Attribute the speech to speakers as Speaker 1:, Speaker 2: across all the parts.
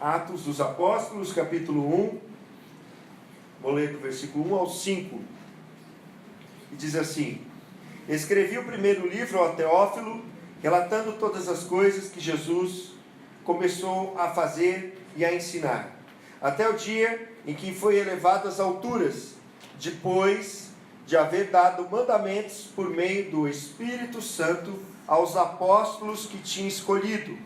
Speaker 1: Atos dos Apóstolos, capítulo 1, vou ler do versículo 1 ao 5, e diz assim: escrevi o primeiro livro ao Teófilo, relatando todas as coisas que Jesus começou a fazer e a ensinar, até o dia em que foi elevado às alturas, depois de haver dado mandamentos por meio do Espírito Santo aos apóstolos que tinha escolhido.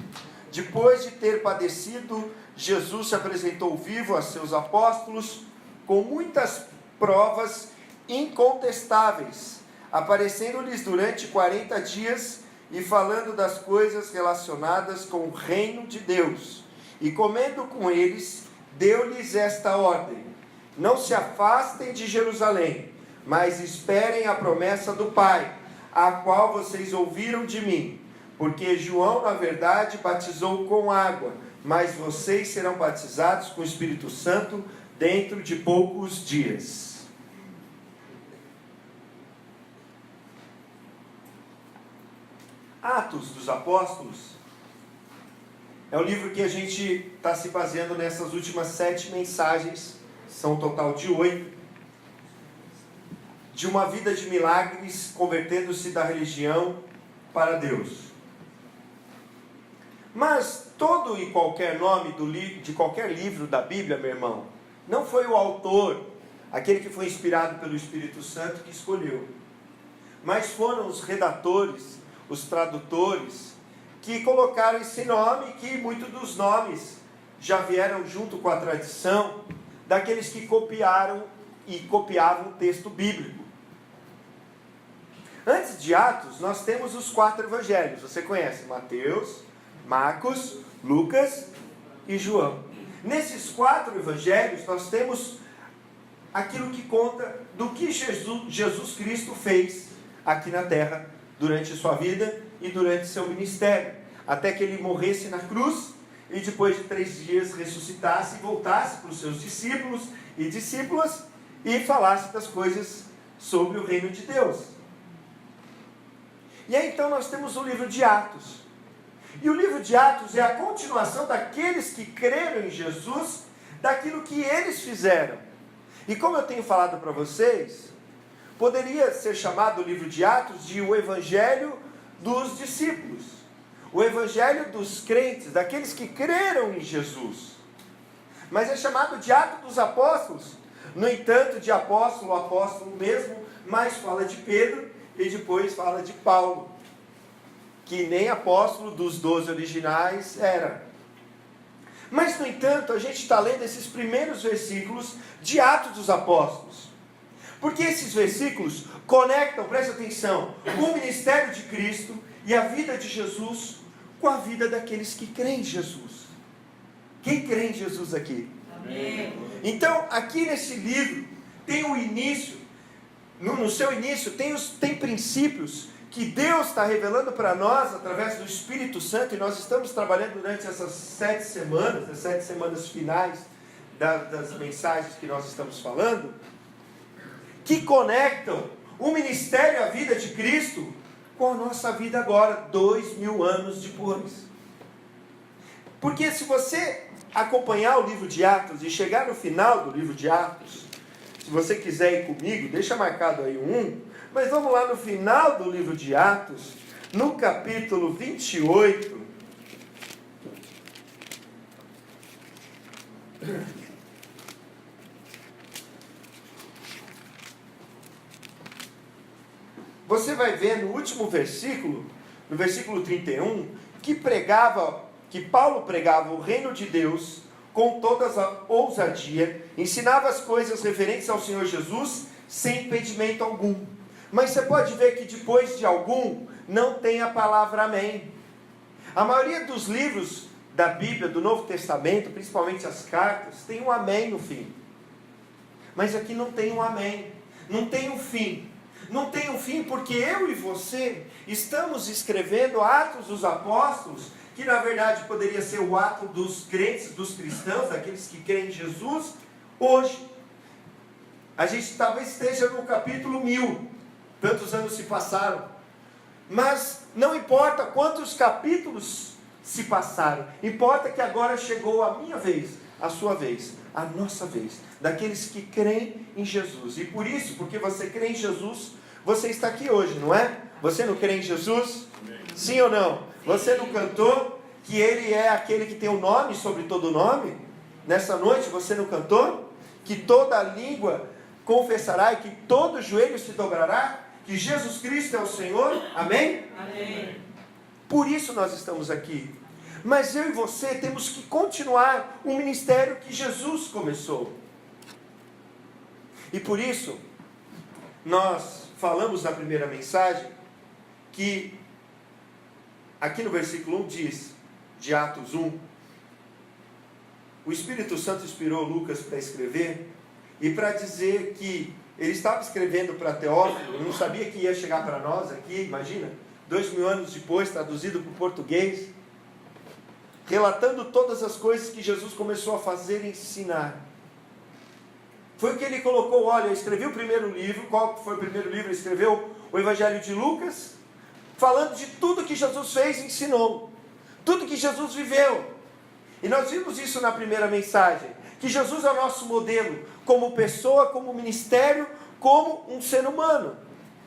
Speaker 1: Depois de ter padecido, Jesus se apresentou vivo a seus apóstolos com muitas provas incontestáveis, aparecendo-lhes durante 40 dias e falando das coisas relacionadas com o reino de Deus. E comendo com eles, deu-lhes esta ordem: não se afastem de Jerusalém, mas esperem a promessa do Pai, a qual vocês ouviram de mim. Porque João, na verdade, batizou com água, mas vocês serão batizados com o Espírito Santo dentro de poucos dias. Atos dos Apóstolos é o livro que a gente está se baseando nessas últimas 7 mensagens, são um total de 8, de uma vida de milagres, convertendo-se da religião para Deus. Mas todo e qualquer nome de qualquer livro da Bíblia, meu irmão, não foi o autor, aquele que foi inspirado pelo Espírito Santo, que escolheu, mas foram os redatores, os tradutores, que colocaram esse nome, que muitos dos nomes já vieram junto com a tradição daqueles que copiaram e copiavam o texto bíblico. Antes de Atos, nós temos os 4 evangelhos. Você conhece Mateus, Marcos, Lucas e João. Nesses 4 evangelhos, nós temos aquilo que conta do que Jesus Cristo fez aqui na terra durante a sua vida e durante seu ministério, até que ele morresse na cruz e depois de 3 dias ressuscitasse e voltasse para os seus discípulos e discípulas e falasse das coisas sobre o reino de Deus. E aí então nós temos o livro de Atos. E o livro de Atos é a continuação daqueles que creram em Jesus, daquilo que eles fizeram. E como eu tenho falado para vocês, poderia ser chamado o livro de Atos de o Evangelho dos discípulos, o Evangelho dos crentes, daqueles que creram em Jesus. Mas é chamado de Atos dos Apóstolos. No entanto, de apóstolo, apóstolo mesmo, mas fala de Pedro e depois fala de Paulo, que nem apóstolo dos 12 originais era. Mas, no entanto, a gente está lendo esses primeiros versículos de Atos dos Apóstolos, porque esses versículos conectam, presta atenção, o ministério de Cristo e a vida de Jesus com a vida daqueles que creem em Jesus. Quem crê em Jesus aqui? Amém. Então, aqui nesse livro, tem o início, no seu início, tem princípios que Deus está revelando para nós através do Espírito Santo, e nós estamos trabalhando durante essas 7 semanas, as 7 semanas finais das mensagens que nós estamos falando, que conectam o ministério e a vida de Cristo com a nossa vida agora, 2000 anos depois. Porque se você acompanhar o livro de Atos e chegar no final do livro de Atos, se você quiser ir comigo, deixa marcado aí mas vamos lá no final do livro de Atos, no capítulo 28, você vai ver no último versículo, no versículo 31, que Paulo pregava o reino de Deus com toda a ousadia, ensinava as coisas referentes ao Senhor Jesus sem impedimento algum. Mas você pode ver que depois de algum, não tem a palavra amém. A maioria dos livros da Bíblia, do Novo Testamento, principalmente as cartas, tem um amém no fim. Mas aqui não tem um amém, não tem um fim. Não tem um fim porque eu e você estamos escrevendo Atos dos Apóstolos, que na verdade poderia ser o ato dos crentes, dos cristãos, daqueles que creem em Jesus, hoje. A gente talvez esteja no capítulo 1000, tantos anos se passaram, mas não importa quantos capítulos se passaram. Importa que agora chegou a minha vez, a sua vez, a nossa vez, daqueles que creem em Jesus. E por isso, porque você crê em Jesus, você está aqui hoje, não é? Você não crê em Jesus? Sim ou não? Você não cantou que Ele é aquele que tem o nome sobre todo nome? Nessa noite você não cantou? Que toda língua confessará e que todo joelho se dobrará? Que Jesus Cristo é o Senhor? Amém?
Speaker 2: Amém.
Speaker 1: Por isso nós estamos aqui. Mas eu e você temos que continuar o ministério que Jesus começou. E por isso, nós falamos na primeira mensagem que, aqui no versículo 1 diz, de Atos 1, o Espírito Santo inspirou Lucas para escrever e para dizer que ele estava escrevendo para Teófilo, não sabia que ia chegar para nós aqui, imagina, 2000 anos depois, traduzido para o português, relatando todas as coisas que Jesus começou a fazer e ensinar. Foi o que ele colocou, olha, eu escrevi o primeiro livro. Qual foi o primeiro livro? Ele escreveu o Evangelho de Lucas, falando de tudo que Jesus fez e ensinou, tudo que Jesus viveu. E nós vimos isso na primeira mensagem, que Jesus é o nosso modelo, como pessoa, como ministério, como um ser humano.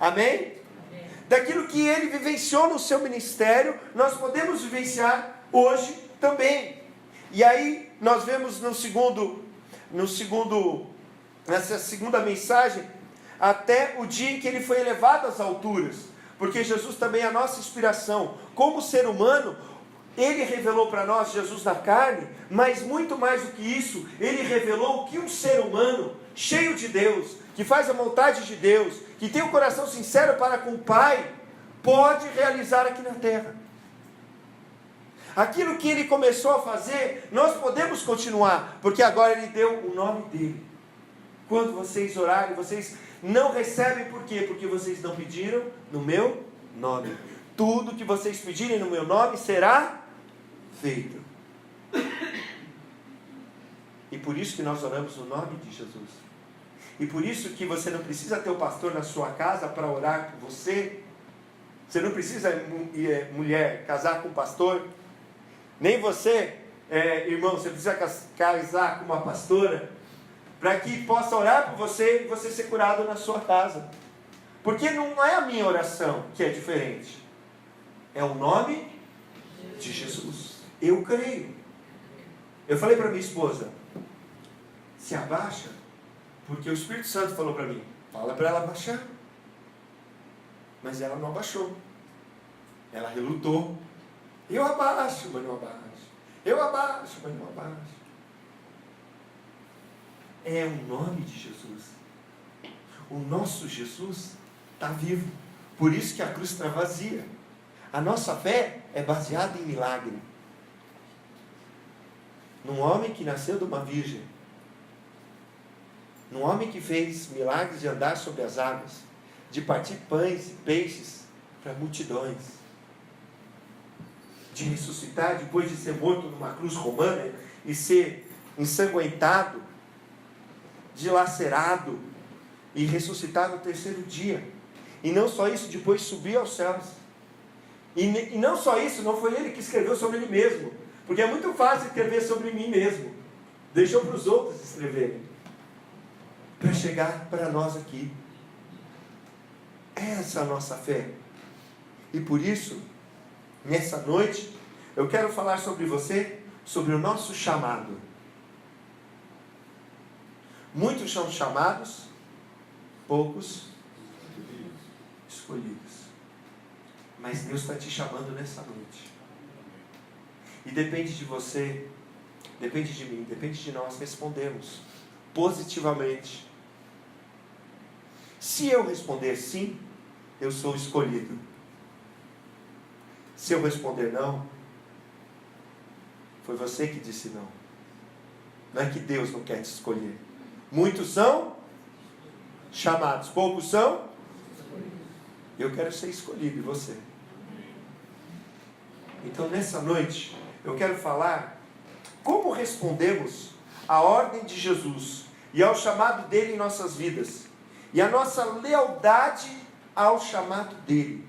Speaker 1: Amém? Daquilo que ele vivenciou no seu ministério, nós podemos vivenciar hoje também. E aí nós vemos nessa segunda mensagem, até o dia em que ele foi elevado às alturas, porque Jesus também é a nossa inspiração. Como ser humano, ele revelou para nós Jesus na carne, mas muito mais do que isso, ele revelou o que um ser humano cheio de Deus, que faz a vontade de Deus, que tem um coração sincero para com o Pai, pode realizar aqui na terra. Aquilo que ele começou a fazer, nós podemos continuar, porque agora ele deu o nome dele. Quando vocês orarem, vocês não recebem, por quê? Porque vocês não pediram no meu nome. Tudo que vocês pedirem no meu nome será feito. E por isso que nós oramos no nome de Jesus. E por isso que você não precisa ter o pastor na sua casa para orar por você. Você não precisa, mulher, casar com o pastor. Nem você, irmão, você precisa casar com uma pastora, para que possa orar por você e você ser curado na sua casa. Porque não é a minha oração que é diferente. É o nome de Jesus. Eu creio. Eu falei para minha esposa, se abaixa, porque o Espírito Santo falou para mim, fala para ela abaixar. Mas ela não abaixou. Ela relutou. Eu abaixo, mas não abaixo. Eu abaixo, mas não abaixo. É o nome de Jesus. O nosso Jesus está vivo. Por isso que a cruz está vazia. A nossa fé é baseada em milagre. Num homem que nasceu de uma virgem. Num homem que fez milagres de andar sobre as águas, de partir pães e peixes para multidões, de ressuscitar depois de ser morto numa cruz romana e ser ensanguentado, dilacerado e ressuscitar no terceiro dia. E não só isso, depois subir aos céus. E não só isso, não foi ele que escreveu sobre ele mesmo, porque é muito fácil escrever sobre mim mesmo. Deixou para os outros escreverem, para chegar para nós aqui. Essa é a nossa fé. E por isso, nessa noite, eu quero falar sobre você, sobre o nosso chamado. Muitos são chamados, poucos escolhidos. Mas Deus está te chamando nessa noite. E depende de você, depende de mim, depende de nós respondermos positivamente. Se eu responder sim, eu sou escolhido. Se eu responder não, foi você que disse não. Não é que Deus não quer te escolher. Muitos são chamados, poucos são. Eu quero ser escolhido, e você? Então nessa noite, eu quero falar como respondemos à ordem de Jesus e ao chamado dele em nossas vidas, e a nossa lealdade ao chamado dele.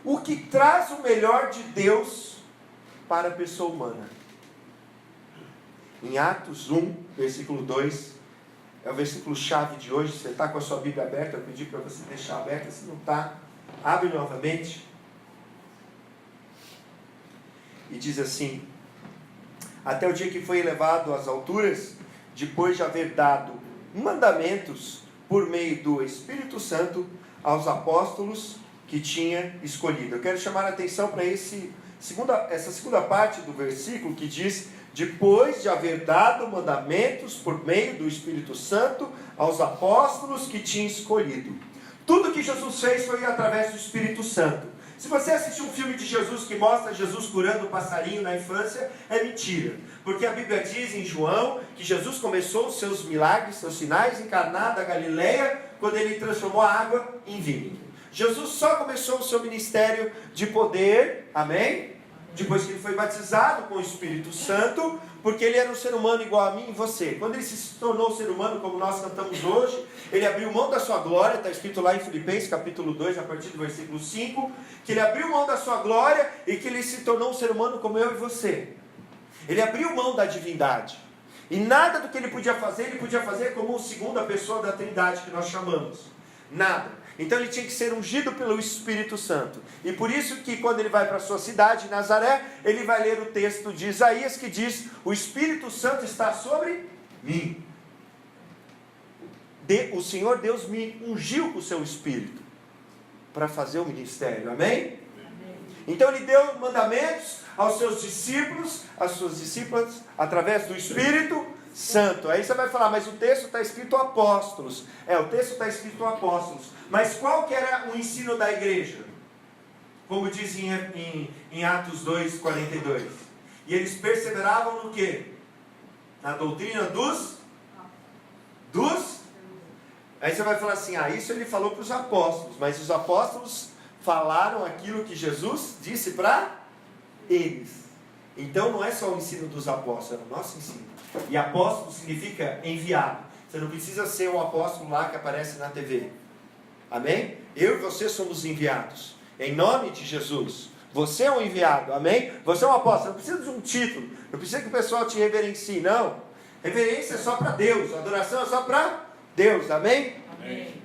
Speaker 1: O que traz o melhor de Deus para a pessoa humana. Em Atos 1, versículo 2, é o versículo chave de hoje. Você está com a sua Bíblia aberta, eu pedi para você deixar aberta. Se não está, abre novamente. E diz assim: até o dia que foi elevado às alturas, depois de haver dado mandamentos por meio do Espírito Santo aos apóstolos que tinha escolhido. Eu quero chamar a atenção para essa segunda parte do versículo que diz: depois de haver dado mandamentos por meio do Espírito Santo aos apóstolos que tinha escolhido. Tudo que Jesus fez foi através do Espírito Santo. Se você assistir um filme de Jesus que mostra Jesus curando o passarinho na infância, é mentira. Porque a Bíblia diz em João que Jesus começou os seus milagres, seus sinais, encarnado da Galileia, quando ele transformou a água em vinho. Jesus só começou o seu ministério de poder, amém? Depois que ele foi batizado com o Espírito Santo, porque ele era um ser humano igual a mim e você. Quando ele se tornou um ser humano, como nós cantamos hoje, ele abriu mão da sua glória, está escrito lá em Filipenses capítulo 2, a partir do versículo 5, que ele abriu mão da sua glória e que ele se tornou um ser humano como eu e você. Ele abriu mão da divindade. E nada do que ele podia fazer como segunda pessoa da Trindade que nós chamamos. Nada. Então ele tinha que ser ungido pelo Espírito Santo. E por isso que quando ele vai para a sua cidade, Nazaré, ele vai ler o texto de Isaías que diz: o Espírito Santo está sobre mim. O Senhor Deus me ungiu com o seu Espírito para fazer o ministério. Amém? Então ele deu mandamentos aos seus discípulos, às suas discípulas, através do Espírito Santo. Aí você vai falar: mas o texto está escrito apóstolos. O texto está escrito apóstolos. Mas qual que era o ensino da igreja? Como diz em Atos 2, 42. E eles perseveravam no quê? Na doutrina dos? Aí você vai falar assim: isso ele falou para os apóstolos. Mas os apóstolos falaram aquilo que Jesus disse para eles. Então não é só o ensino dos apóstolos, é o nosso ensino. E apóstolo significa enviado. Você não precisa ser o apóstolo lá que aparece na TV. Amém? Eu e você somos enviados. Em nome de Jesus. Você é um enviado. Amém? Você é um apóstolo. Não precisa de um título. Não precisa que o pessoal te reverencie. Não. Reverência é só para Deus. Adoração é só para Deus. Amém?
Speaker 2: Amém.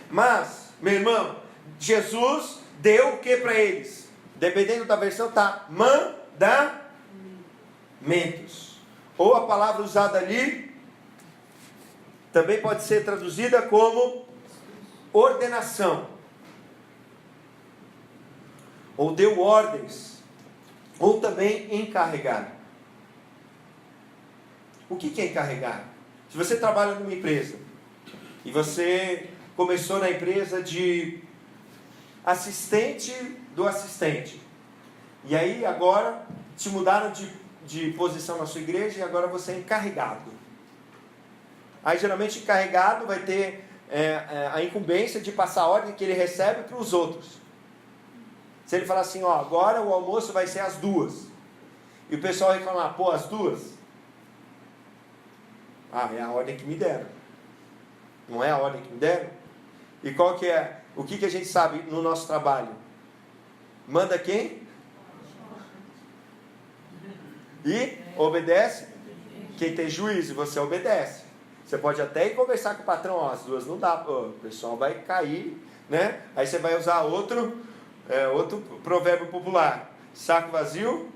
Speaker 1: Mas, meu irmão, Jesus deu o que para eles? Dependendo da versão, tá? Mandamentos. Ou a palavra usada ali também pode ser traduzida como ordenação. Ou deu ordens. Ou também encarregar. O que é encarregar? Se você trabalha numa empresa e você começou na empresa de assistente do assistente, e aí agora te mudaram de posição na sua igreja e agora você é encarregado. Aí geralmente encarregado vai ter a incumbência de passar a ordem que ele recebe para os outros. Se ele falar assim: agora o almoço vai ser às 2:00, e o pessoal reclamar: às 2:00? É a ordem que me deram. Não é a ordem que me deram? E qual que é? O que a gente sabe no nosso trabalho? Manda quem? E obedece quem tem juízo. Você obedece. Você pode até ir conversar com o patrão: às 2:00 não dá, o pessoal vai cair, né? Aí você vai usar outro provérbio popular: saco vazio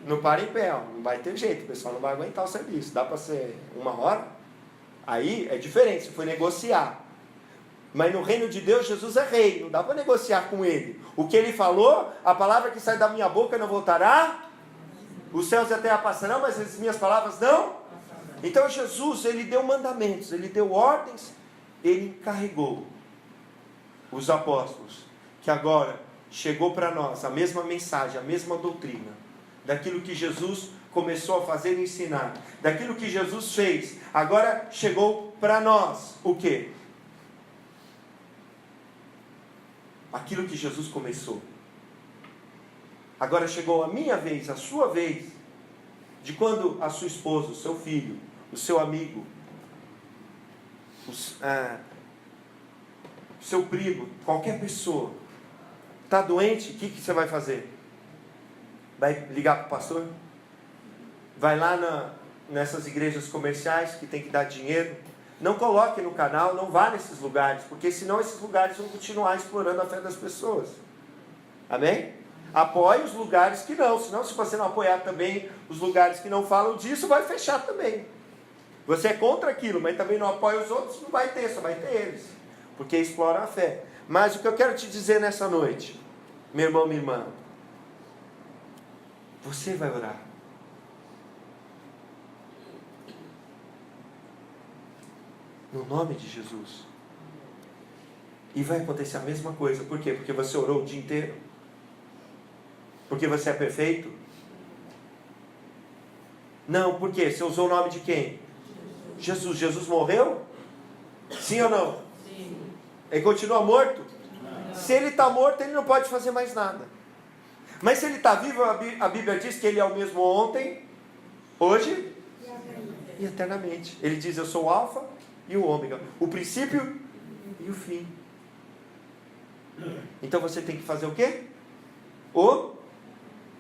Speaker 1: não para em pé. Não vai ter jeito, o pessoal não vai aguentar o serviço. Dá para ser 1 hora? Aí é diferente, se for negociar. Mas no reino de Deus, Jesus é rei, não dá para negociar com ele. O que ele falou, a palavra que sai da minha boca não voltará. Os céus e a terra passarão, mas as minhas palavras não. Então Jesus, ele deu mandamentos, ele deu ordens, ele encarregou os apóstolos, que agora chegou para nós a mesma mensagem, a mesma doutrina, daquilo que Jesus começou a fazer e ensinar, daquilo que Jesus fez, agora chegou para nós, o quê? Aquilo que Jesus começou. Agora chegou a minha vez, a sua vez, de quando a sua esposa, o seu filho, o seu amigo, o seu primo, qualquer pessoa, está doente, o que você vai fazer? Vai ligar para o pastor? Vai lá nessas igrejas comerciais que tem que dar dinheiro? Não coloque no canal, não vá nesses lugares, porque senão esses lugares vão continuar explorando a fé das pessoas. Amém? Apoie os lugares que não, senão se você não apoiar também os lugares que não falam disso, vai fechar também. Você é contra aquilo, mas também não apoia os outros, não vai ter, só vai ter eles, porque exploram a fé. Mas o que eu quero te dizer nessa noite, meu irmão, minha irmã, você vai orar. No nome de Jesus. E vai acontecer a mesma coisa. Por quê? Porque você orou o dia inteiro? Porque você é perfeito? Não, por quê? Você usou o nome de quem? Jesus. Jesus morreu? Sim ou não? Sim. Ele continua morto? Não. Se ele está morto, ele não pode fazer mais nada. Mas se ele está vivo, a Bíblia diz que ele é o mesmo ontem, hoje e eternamente. Ele diz, eu sou o alfa e o ômega, o princípio e o fim. Então você tem que fazer o quê?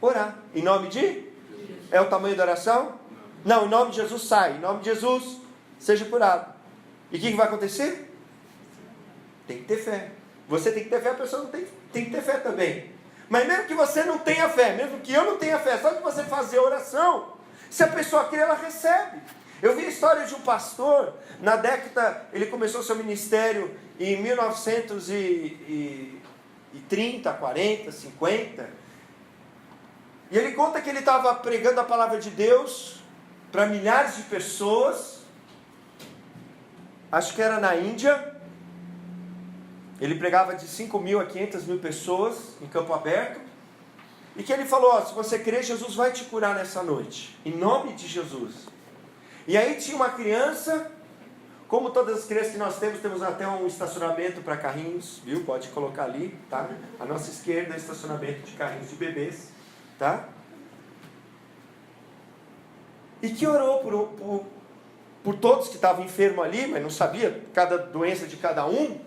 Speaker 1: Orar. Em nome de? É o tamanho da oração? Não, em nome de Jesus sai. Em nome de Jesus, seja curado. E o que vai acontecer? Tem que ter fé. Você tem que ter fé, a pessoa não tem que ter fé também. Mas mesmo que você não tenha fé, mesmo que eu não tenha fé, só de você fazer oração, se a pessoa quer, ela recebe. Eu vi a história de um pastor, na década, ele começou seu ministério em 1930, 40, 50. E ele conta que ele estava pregando a palavra de Deus para milhares de pessoas. Acho que era na Índia. Ele pregava de 5.000 a 500.000 pessoas em campo aberto. E que ele falou, se você crer, Jesus vai te curar nessa noite. Em nome de Jesus. E aí tinha uma criança, como todas as crianças que nós temos até um estacionamento para carrinhos, viu? Pode colocar ali, tá? A nossa esquerda é estacionamento de carrinhos de bebês, tá? E que orou por todos que estavam enfermos ali, mas não sabia cada doença de cada um.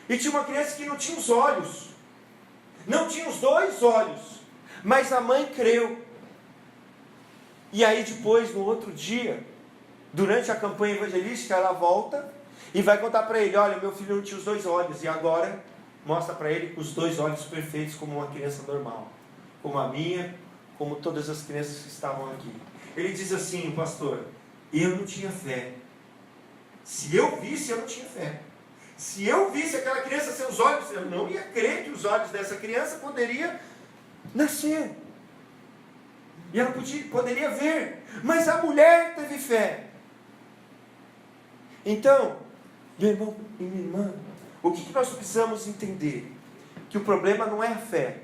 Speaker 1: E tinha uma criança que não tinha os olhos, não tinha os 2 olhos, mas a mãe creu. E aí depois, no outro dia, durante a campanha evangelística, ela volta e vai contar para ele, olha, meu filho não tinha os 2 olhos, e agora mostra para ele os 2 olhos perfeitos como uma criança normal, como a minha, como todas as crianças que estavam aqui. Ele diz assim, pastor, eu não tinha fé. Se eu visse, eu não tinha fé. Se eu visse aquela criança sem os olhos, eu não ia crer que os olhos dessa criança poderiam nascer. E ela poderia ver. Mas a mulher teve fé. Então, meu irmão e minha irmã, o que nós precisamos entender? Que o problema não é a fé.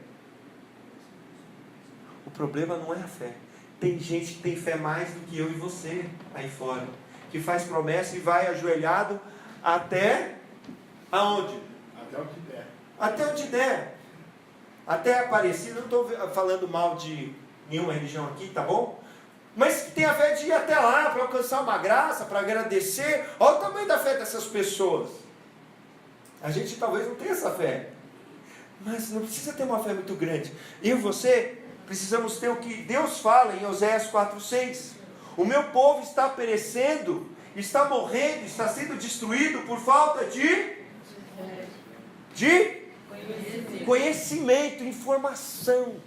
Speaker 1: O problema não é a fé. Tem gente que tem fé mais do que eu e você aí fora. Que faz promessa e vai ajoelhado até aonde?
Speaker 2: Até o que der.
Speaker 1: Até onde der. Até Aparecida, não estou falando mal de nenhuma religião aqui, tá bom? Mas que tem a fé de ir até lá para alcançar uma graça, para agradecer. Olha o tamanho da fé dessas pessoas. A gente talvez não tenha essa fé, mas não precisa ter uma fé muito grande. Eu e você precisamos ter o que Deus fala em Oséias 4:6. O meu povo está perecendo, está morrendo, está sendo destruído por falta de conhecimento, informação.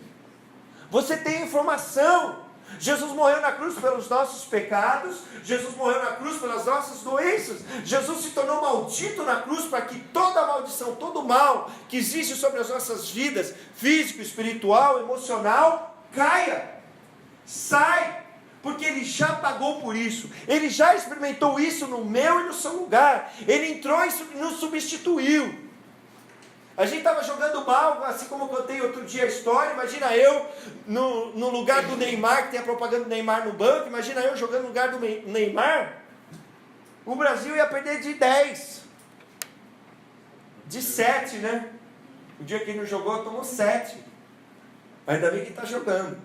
Speaker 1: Você tem informação. Jesus morreu na cruz pelos nossos pecados, Jesus morreu na cruz pelas nossas doenças, Jesus se tornou maldito na cruz para que toda a maldição, todo o mal que existe sobre as nossas vidas, físico, espiritual, emocional, caia, sai, porque Ele já pagou por isso, Ele já experimentou isso no meu e no seu lugar, Ele entrou e nos substituiu. A gente estava jogando mal, assim como eu contei outro dia a história. Imagina eu no lugar do Neymar, que tem a propaganda do Neymar no banco. Imagina eu jogando no lugar do Neymar. O Brasil ia perder de 10. De 7, né? O dia que ele não jogou, tomou 7. Ainda bem que está jogando.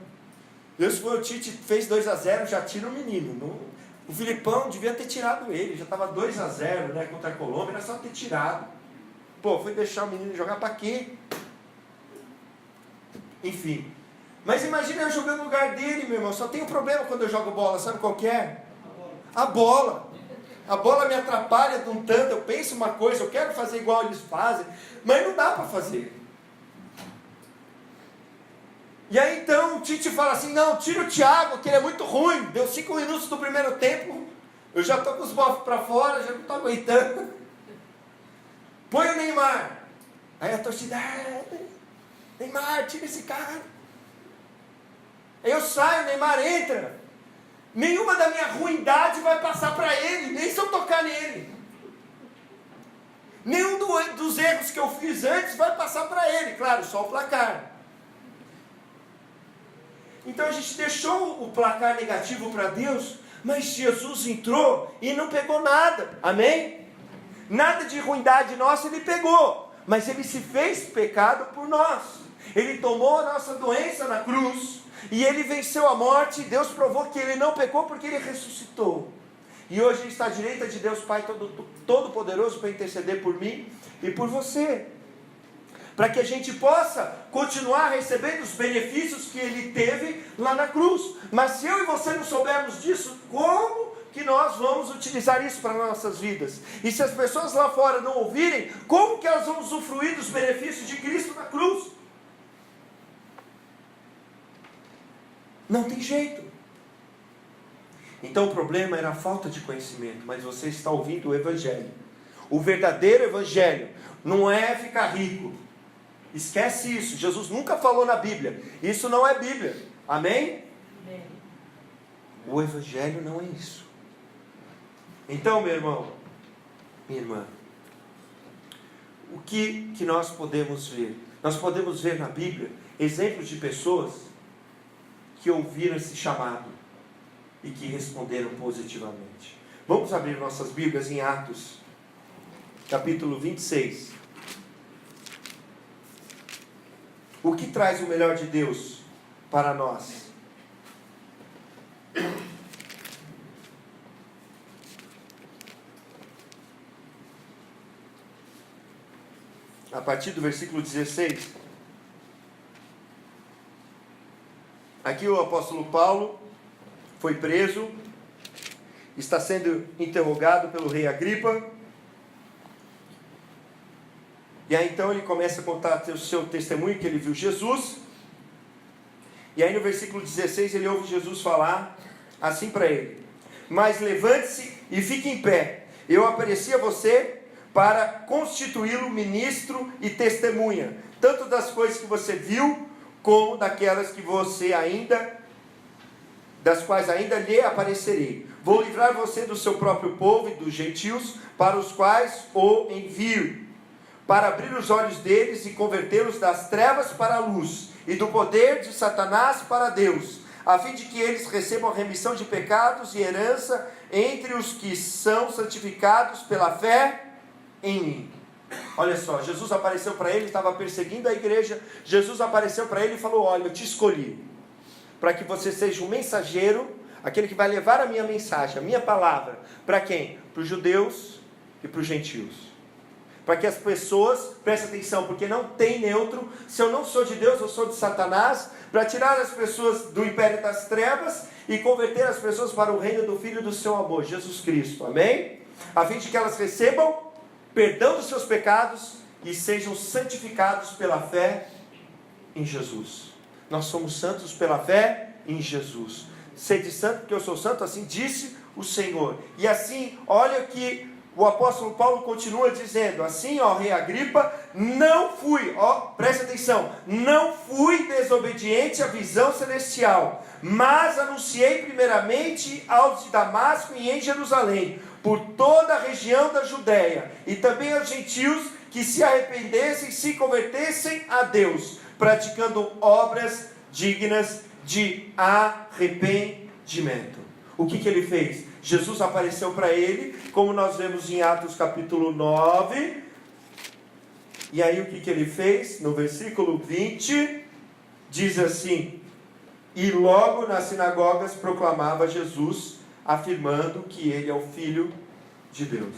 Speaker 1: Deus foi, o Tite fez 2-0, já tira o menino. O Filipão devia ter tirado ele. Já estava 2-0, né, contra a Colômbia, era só ter tirado. Pô, foi deixar o menino jogar para quê? Enfim, Mas imagina eu jogando no lugar dele, meu irmão. Só tem um problema quando eu jogo bola, sabe qual que é? A bola. A bola me atrapalha de um tanto. Eu penso uma coisa, eu quero fazer igual eles fazem, mas não dá para fazer. E aí então o Tite fala assim, não, tira o Thiago, que ele é muito ruim. Deu 5 minutos do primeiro tempo, eu já estou com os bofos para fora, já não estou aguentando. Põe o Neymar. Aí a torcida, Neymar, tira esse cara. Aí eu saio, o Neymar entra. Nenhuma da minha ruindade vai passar para ele, nem se eu tocar nele. Nenhum dos erros que eu fiz antes vai passar para ele, claro, só o placar. Então a gente deixou o placar negativo para Deus, mas Jesus entrou e não pegou nada, amém? Nada de ruindade nossa ele pegou, mas ele se fez pecado por nós. Ele tomou a nossa doença na cruz, e ele venceu a morte, e Deus provou que ele não pecou porque ele ressuscitou. E hoje ele está à direita de Deus Pai Todo-Poderoso para interceder por mim e por você. Para que a gente possa continuar recebendo os benefícios que ele teve lá na cruz. Mas se eu e você não soubermos disso, como que nós vamos utilizar isso para nossas vidas? E se as pessoas lá fora não ouvirem, como que elas vão usufruir dos benefícios de Cristo na cruz? Não tem jeito. Então o problema era a falta de conhecimento, mas você está ouvindo o Evangelho. O verdadeiro Evangelho não é ficar rico. Esquece isso, Jesus nunca falou na Bíblia. Isso não é Bíblia, amém? Amém. O Evangelho não é isso. Então, meu irmão, minha irmã, o que nós podemos ver? Nós podemos ver na Bíblia exemplos de pessoas que ouviram esse chamado e que responderam positivamente. Vamos abrir nossas Bíblias em Atos, capítulo 26. O que traz o melhor de Deus para nós? A partir do versículo 16. Aqui o apóstolo Paulo foi preso, está sendo interrogado pelo rei Agripa. E aí então ele começa a contar o seu testemunho, que ele viu Jesus. E aí no versículo 16 ele ouve Jesus falar assim para ele: mas levante-se e fique em pé. Eu apareci a você para constituí-lo ministro e testemunha, tanto das coisas que você viu, como daquelas que das quais ainda lhe aparecerei. Vou livrar você do seu próprio povo e dos gentios, para os quais o envio, para abrir os olhos deles e convertê-los das trevas para a luz, e do poder de Satanás para Deus, a fim de que eles recebam remissão de pecados e herança entre os que são santificados pela fé em mim. Olha só, Jesus apareceu para ele, estava perseguindo a igreja. Jesus apareceu para ele e falou: olha, eu te escolhi para que você seja um mensageiro, aquele que vai levar a minha mensagem, a minha palavra, para quem? Para os judeus e para os gentios. Para que as pessoas, prestem atenção, porque não tem neutro. Se eu não sou de Deus, eu sou de Satanás. Para tirar as pessoas do império das trevas e converter as pessoas para o reino do Filho do seu amor, Jesus Cristo, amém? A fim de que elas recebam perdão dos seus pecados e sejam santificados pela fé em Jesus. Nós somos santos pela fé em Jesus. Sede santo porque eu sou santo, assim disse o Senhor. E assim, olha que o apóstolo Paulo continua dizendo: assim, ó rei Agripa, não fui, preste atenção, não fui desobediente à visão celestial, mas anunciei primeiramente aos de Damasco e em Jerusalém, por toda a região da Judéia, e também aos gentios que se arrependessem e se convertessem a Deus, praticando obras dignas de arrependimento. O que ele fez? Jesus apareceu para ele, como nós vemos em Atos capítulo 9, e aí o que ele fez? No versículo 20, diz assim: e logo nas sinagogas proclamava Jesus, afirmando que ele é o Filho de Deus.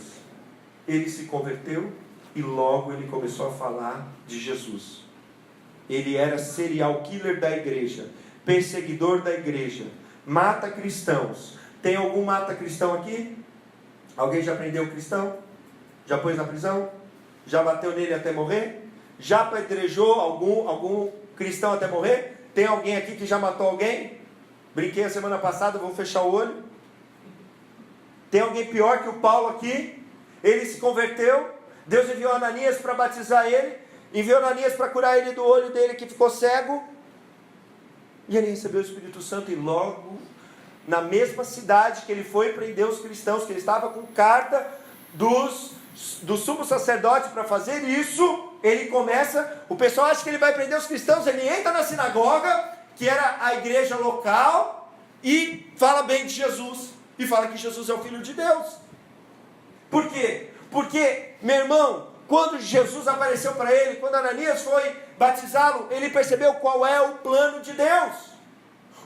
Speaker 1: Ele se converteu e logo ele começou a falar de Jesus. Ele era serial killer da igreja, perseguidor da igreja, mata cristãos. Tem algum mata cristão aqui? Alguém já prendeu cristão? Já pôs na prisão? Já bateu nele até morrer? Já apedrejou algum cristão até morrer? Tem alguém aqui que já matou alguém? Brinquei a semana passada, vou fechar o olho. Tem alguém pior que o Paulo aqui? Ele se converteu, Deus enviou Ananias para batizar ele, enviou Ananias para curar ele do olho dele que ficou cego, e ele recebeu o Espírito Santo, e logo, na mesma cidade que ele foi prender os cristãos, que ele estava com carta do sumo sacerdote para fazer isso, ele começa, o pessoal acha que ele vai prender os cristãos, ele entra na sinagoga, que era a igreja local, e fala bem de Jesus, e fala que Jesus é o Filho de Deus. Por quê? Porque, meu irmão, quando Jesus apareceu para ele, quando Ananias foi batizá-lo, ele percebeu qual é o plano de Deus.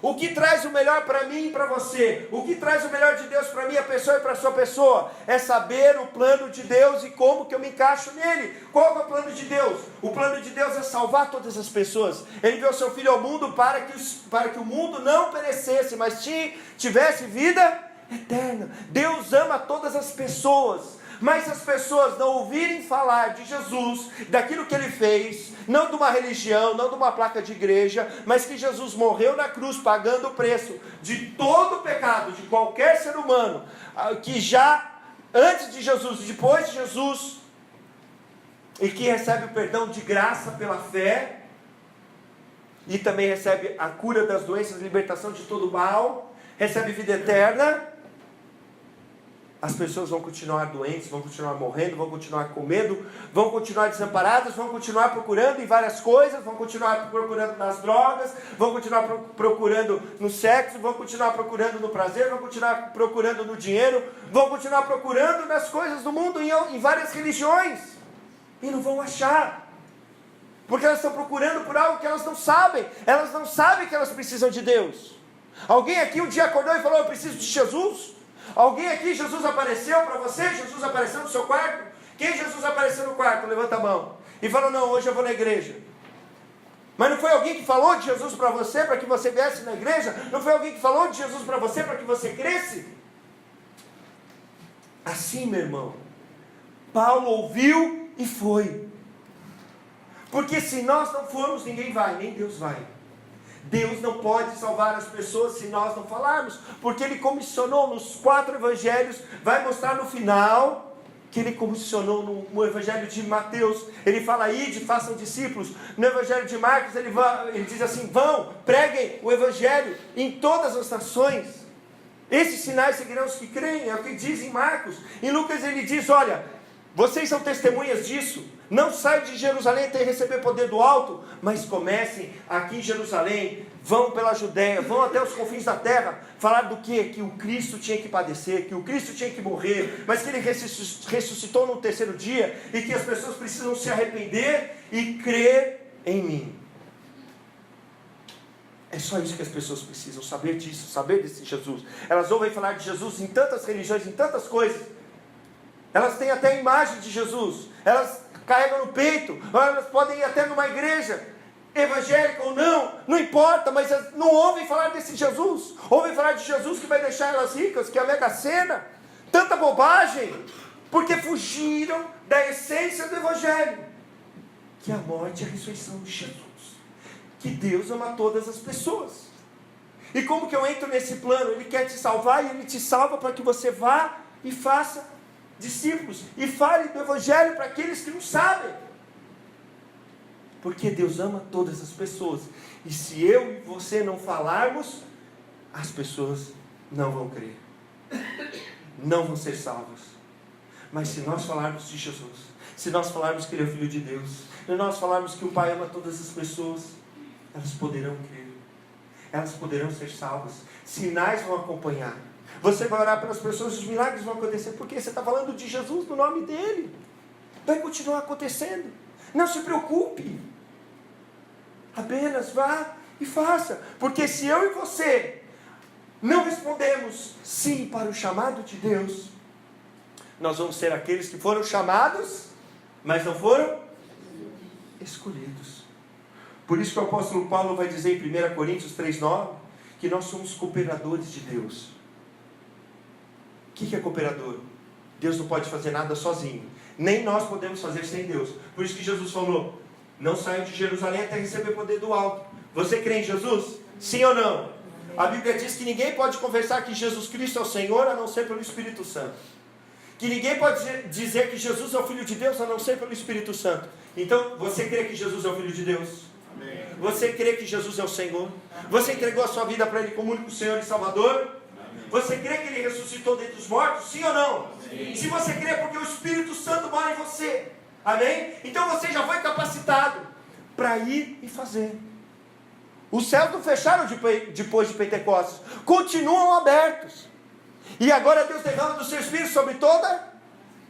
Speaker 1: O que traz o melhor para mim e para você, o que traz o melhor de Deus para minha pessoa e para a sua pessoa, é saber o plano de Deus e como que eu me encaixo nele. Qual é o plano de Deus? O plano de Deus é salvar todas as pessoas. Ele enviou seu Filho ao mundo para que o mundo não perecesse, mas tivesse vida eterna. Deus ama todas as pessoas. Mas se as pessoas não ouvirem falar de Jesus, daquilo que Ele fez, não de uma religião, não de uma placa de igreja, mas que Jesus morreu na cruz pagando o preço de todo o pecado de qualquer ser humano, que já antes de Jesus, depois de Jesus, e que recebe o perdão de graça pela fé, e também recebe a cura das doenças, libertação de todo o mal, recebe vida eterna. As pessoas vão continuar doentes, vão continuar morrendo, vão continuar com medo, vão continuar desamparadas, vão continuar procurando em várias coisas, vão continuar procurando nas drogas, vão continuar procurando no sexo, vão continuar procurando no prazer, vão continuar procurando no dinheiro, vão continuar procurando nas coisas do mundo, em várias religiões, e não vão achar, porque elas estão procurando por algo que elas não sabem que elas precisam de Deus. Alguém aqui um dia acordou e falou: eu preciso de Jesus? Alguém aqui, Jesus apareceu para você? Jesus apareceu no seu quarto? Quem Jesus apareceu no quarto? Levanta a mão. E falou: não, hoje eu vou na igreja. Mas não foi alguém que falou de Jesus para você, para que você viesse na igreja? Não foi alguém que falou de Jesus para você, para que você cresce? Assim, meu irmão, Paulo ouviu e foi. Porque se nós não formos, ninguém vai, nem Deus vai. Deus não pode salvar as pessoas se nós não falarmos, porque Ele comissionou nos 4 evangelhos, vai mostrar no final, que Ele comissionou no evangelho de Mateus, Ele fala: ide, façam discípulos. No evangelho de Marcos, ele diz assim: vão, preguem o evangelho em todas as nações, esses sinais seguirão os que creem, é o que diz em Marcos. Em Lucas ele diz: olha, vocês são testemunhas disso. Não saiam de Jerusalém até receber poder do alto, mas comecem aqui em Jerusalém, vão pela Judéia, vão até os confins da terra, falar do quê? Que o Cristo tinha que padecer, que o Cristo tinha que morrer, mas que Ele ressuscitou no 3º dia, e que as pessoas precisam se arrepender e crer em mim. É só isso que as pessoas precisam, saber disso, saber desse Jesus. Elas ouvem falar de Jesus em tantas religiões, em tantas coisas, elas têm até a imagem de Jesus, elas carregam no peito, elas podem ir até numa igreja evangélica ou não importa, mas elas não ouvem falar desse Jesus. Ouvem falar de Jesus que vai deixar elas ricas, que é a Mega Sena, tanta bobagem, porque fugiram da essência do evangelho, que é a morte e a ressurreição de Jesus, que Deus ama todas as pessoas. E como que eu entro nesse plano? Ele quer te salvar, e Ele te salva para que você vá e faça discípulos, e fale do evangelho para aqueles que não sabem, porque Deus ama todas as pessoas, e se eu e você não falarmos, as pessoas não vão crer, não vão ser salvas. Mas se nós falarmos de Jesus, se nós falarmos que Ele é o Filho de Deus, se nós falarmos que o Pai ama todas as pessoas, elas poderão crer, elas poderão ser salvas, sinais vão acompanhar. Você vai orar pelas pessoas, os milagres vão acontecer, porque você está falando de Jesus, no nome dEle. Vai continuar acontecendo. Não se preocupe. Apenas vá e faça. Porque se eu e você não respondemos sim para o chamado de Deus, nós vamos ser aqueles que foram chamados, mas não foram escolhidos. Por isso que o apóstolo Paulo vai dizer em 1 Coríntios 3,9, que nós somos cooperadores de Deus. O que é cooperador? Deus não pode fazer nada sozinho. Nem nós podemos fazer sem Deus. Por isso que Jesus falou, não saiam de Jerusalém até receber poder do alto. Você crê em Jesus? Sim ou não? A Bíblia diz que ninguém pode confessar que Jesus Cristo é o Senhor, a não ser pelo Espírito Santo. Que ninguém pode dizer que Jesus é o Filho de Deus, a não ser pelo Espírito Santo. Então, você crê que Jesus é o Filho de Deus? Amém. Você crê que Jesus é o Senhor? Você entregou a sua vida para Ele como único Senhor e Salvador? Amém. Você crê que Ele ressuscitou dentre os mortos? Sim ou não? Sim. Se você crê, é porque o Espírito Santo mora em você. Amém? Então você já foi capacitado para ir e fazer. Os céus não fecharam depois de Pentecostes, continuam abertos. E agora Deus derrama do seu Espírito sobre toda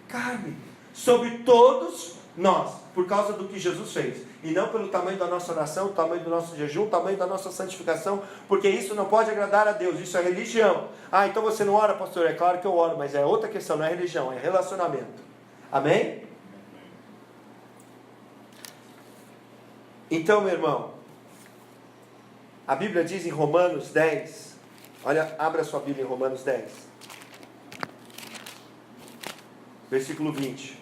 Speaker 1: carne, sobre todos nós, por causa do que Jesus fez. E não pelo tamanho da nossa oração, o tamanho do nosso jejum, o tamanho da nossa santificação, porque isso não pode agradar a Deus, isso é religião. Ah, então você não ora, pastor? É claro que eu oro, mas é outra questão, não é religião, é relacionamento. Amém? Então, meu irmão, a Bíblia diz em Romanos 10, olha, abra sua Bíblia em Romanos 10, versículo 20.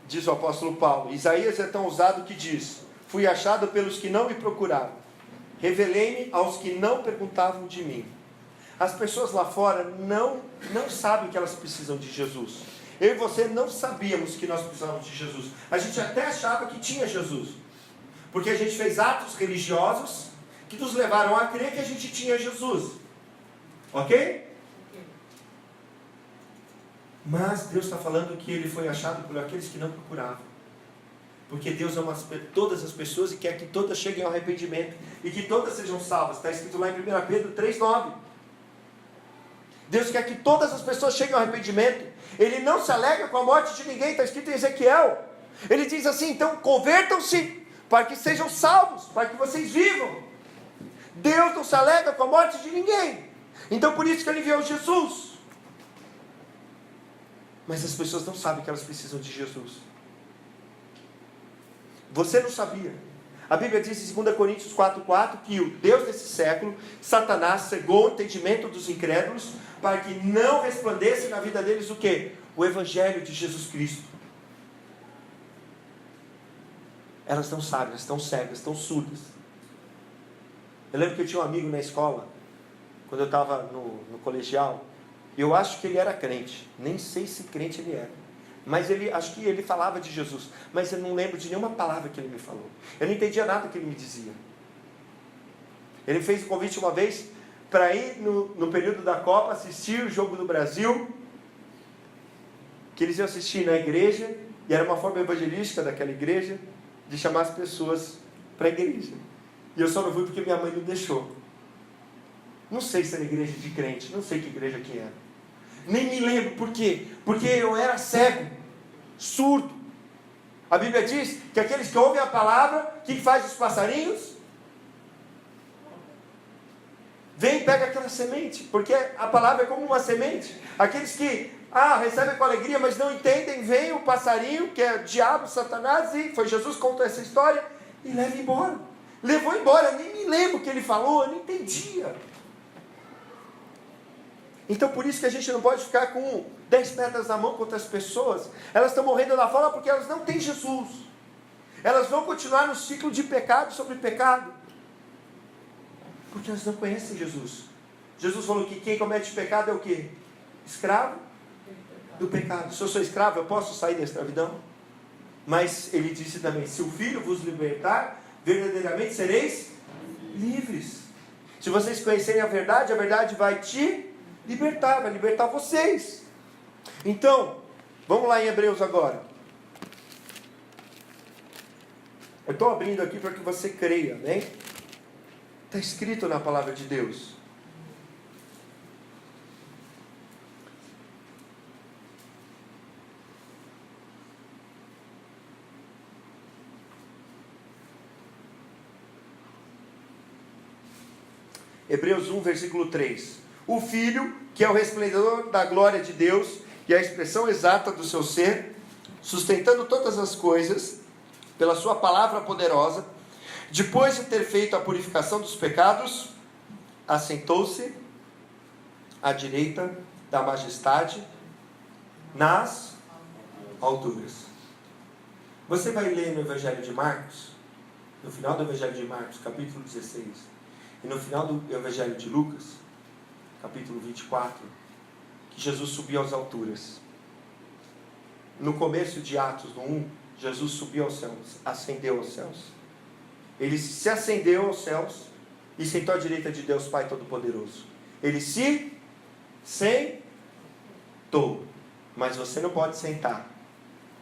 Speaker 1: Diz o apóstolo Paulo, Isaías é tão ousado que diz, fui achado pelos que não me procuraram, revelei-me aos que não perguntavam de mim. As pessoas lá fora não sabem que elas precisam de Jesus. Eu e você não sabíamos que nós precisávamos de Jesus. A gente até achava que tinha Jesus, porque a gente fez atos religiosos que nos levaram a crer que a gente tinha Jesus. Ok? Mas Deus está falando que Ele foi achado por aqueles que não procuravam. Porque Deus ama todas as pessoas e quer que todas cheguem ao arrependimento e que todas sejam salvas. Está escrito lá em 1 Pedro 3,9. Deus quer que todas as pessoas cheguem ao arrependimento. Ele não se alegra com a morte de ninguém, está escrito em Ezequiel. Ele diz assim, então convertam-se para que sejam salvos, para que vocês vivam. Deus não se alegra com a morte de ninguém. Então por isso que Ele enviou Jesus. Mas as pessoas não sabem que elas precisam de Jesus. Você não sabia. A Bíblia diz em 2 Coríntios 4,4 que o Deus desse século, Satanás, cegou o entendimento dos incrédulos para que não resplandecesse na vida deles o quê? O Evangelho de Jesus Cristo. Elas não sabem, elas estão cegas, estão surdas. Eu lembro que eu tinha um amigo na escola, quando eu estava no colegial, e eu acho que ele era crente, nem sei se crente ele era. Mas acho que ele falava de Jesus, mas eu não lembro de nenhuma palavra que ele me falou. Eu não entendia nada que ele me dizia. Ele fez um convite uma vez para ir no período da Copa assistir o jogo do Brasil, que eles iam assistir na igreja, e era uma forma evangelística daquela igreja de chamar as pessoas para a igreja. E eu só não fui porque minha mãe não deixou. Não sei se era igreja de crente, não sei que igreja que era. Nem me lembro por quê. Porque eu era cego, surdo. A Bíblia diz que aqueles que ouvem a palavra, o que faz os passarinhos? Vem e pega aquela semente, porque a palavra é como uma semente. Aqueles que recebem com alegria, mas não entendem, vem o passarinho, que é o diabo, Satanás, e foi Jesus que contou essa história, e leva embora. Levou embora, nem me lembro o que ele falou, eu não entendia. Então por isso que a gente não pode ficar com 10 pedras na mão contra as pessoas. Elas estão morrendo lá fora porque elas não têm Jesus. Elas vão continuar no ciclo de pecado sobre pecado, porque elas não conhecem Jesus. Jesus falou que quem comete pecado é o quê? Escravo do pecado. Se eu sou escravo, eu posso sair da escravidão? Mas ele disse também, se o Filho vos libertar, verdadeiramente sereis livres. Se vocês conhecerem a verdade vai te libertar, vai libertar vocês. Então, vamos lá em Hebreus agora. Eu estou abrindo aqui para que você creia, né? Está escrito na palavra de Deus. Hebreus 1, versículo 3. O Filho, que é o resplendor da glória de Deus e a expressão exata do seu ser, sustentando todas as coisas pela sua palavra poderosa, depois de ter feito a purificação dos pecados, assentou-se à direita da majestade nas alturas. Você vai ler no Evangelho de Marcos, no final do Evangelho de Marcos, capítulo 16, e no final do Evangelho de Lucas, capítulo 24, que Jesus subiu às alturas. No começo de Atos, no 1, Jesus subiu aos céus, ascendeu aos céus. Ele se ascendeu aos céus e sentou à direita de Deus Pai Todo-Poderoso. Ele se sentou. Mas você não pode sentar.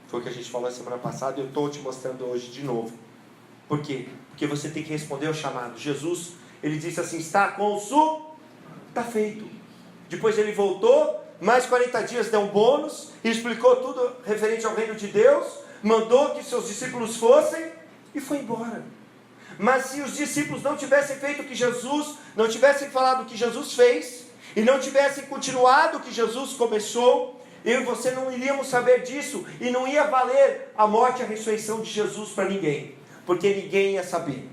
Speaker 1: Foi o que a gente falou a semana passada e eu estou te mostrando hoje de novo. Por quê? Porque você tem que responder ao chamado. Jesus, ele disse assim, está feito. Depois ele voltou, mais 40 dias deu um bônus, e explicou tudo referente ao reino de Deus, mandou que seus discípulos fossem e foi embora. Mas se os discípulos não tivessem feito o que Jesus, não tivessem falado o que Jesus fez, e não tivessem continuado o que Jesus começou, eu e você não iríamos saber disso, e não ia valer a morte e a ressurreição de Jesus para ninguém, porque ninguém ia saber.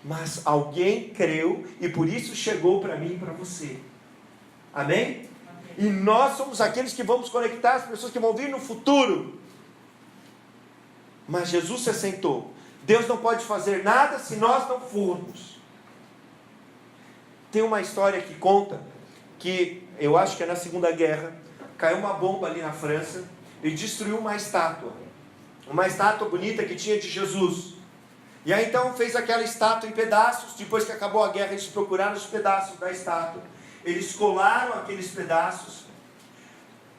Speaker 1: Mas alguém creu, e por isso chegou para mim e para você. Amém? E nós somos aqueles que vamos conectar as pessoas que vão vir no futuro. Mas Jesus se assentou. Deus não pode fazer nada se nós não formos. Tem uma história que conta que, eu acho que é na Segunda Guerra, caiu uma bomba ali na França e destruiu uma estátua bonita que tinha de Jesus. E aí então fez aquela estátua em pedaços. Depois que acabou a guerra, eles procuraram os pedaços da estátua, eles colaram aqueles pedaços,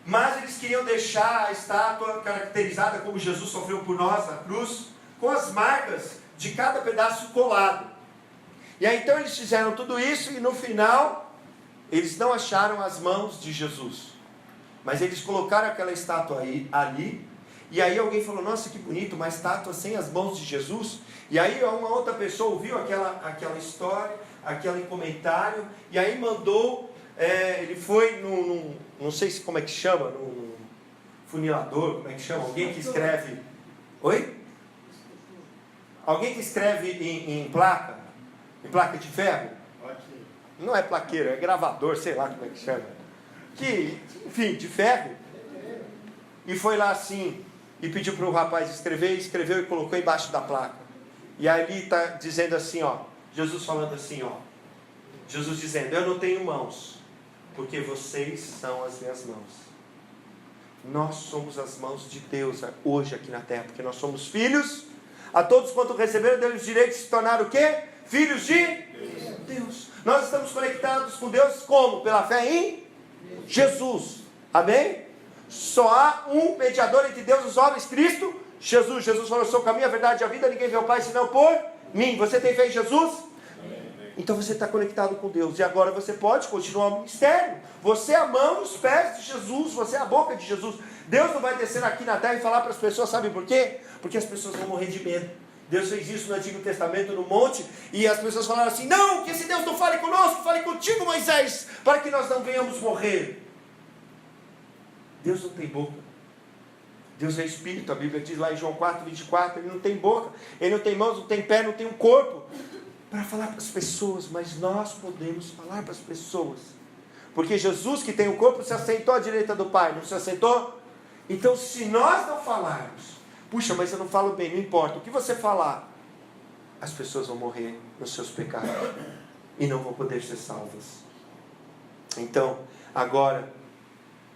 Speaker 1: mas eles queriam deixar a estátua caracterizada como Jesus sofreu por nós na cruz, com as marcas de cada pedaço colado. E aí então eles fizeram tudo isso, e no final eles não acharam as mãos de Jesus, mas eles colocaram aquela estátua ali, e aí alguém falou, nossa, que bonito, uma estátua sem as mãos de Jesus. E aí uma outra pessoa ouviu aquela história, aquele comentário, e aí mandou, ele foi não sei se como é que chama, no funilador, como é que chama, alguém que escreve, oi? Alguém que escreve em placa de ferro, não é plaqueiro, é gravador, sei lá como é que chama, enfim, de ferro, e foi lá assim, e pediu para o rapaz escrever, escreveu e colocou embaixo da placa. E ali está dizendo assim, Jesus falando assim, Jesus dizendo, eu não tenho mãos, porque vocês são as minhas mãos. Nós somos as mãos de Deus hoje aqui na terra, porque nós somos filhos. A todos quanto receberam, deu-lhes o direito de se tornar o quê? Filhos de Deus. Nós estamos conectados com Deus como? Pela fé em Jesus. Amém? Só há um mediador entre Deus e os homens, Cristo Jesus. Jesus falou, eu sou o caminho, a verdade e a vida, ninguém vê o Pai senão por mim. Você tem fé em Jesus? Então você está conectado com Deus, e agora você pode continuar o ministério. Você é a mão e os pés de Jesus, você é a boca de Jesus. Deus não vai descer aqui na terra e falar para as pessoas, sabe por quê? Porque as pessoas vão morrer de medo. Deus fez isso no Antigo Testamento, no monte, e as pessoas falaram assim, não, que esse Deus não fale conosco, fale contigo, Moisés, para que nós não venhamos morrer. Deus não tem boca. Deus é Espírito, a Bíblia diz lá em João 4:24, Ele não tem boca, Ele não tem mãos, não tem pé, não tem um corpo para falar para as pessoas, mas nós podemos falar para as pessoas, porque Jesus, que tem o corpo, se assentou à direita do Pai, não se assentou? Então se nós não falarmos, puxa, mas eu não falo bem, não importa, o que você falar, as pessoas vão morrer nos seus pecados, e não vão poder ser salvas. Então, agora,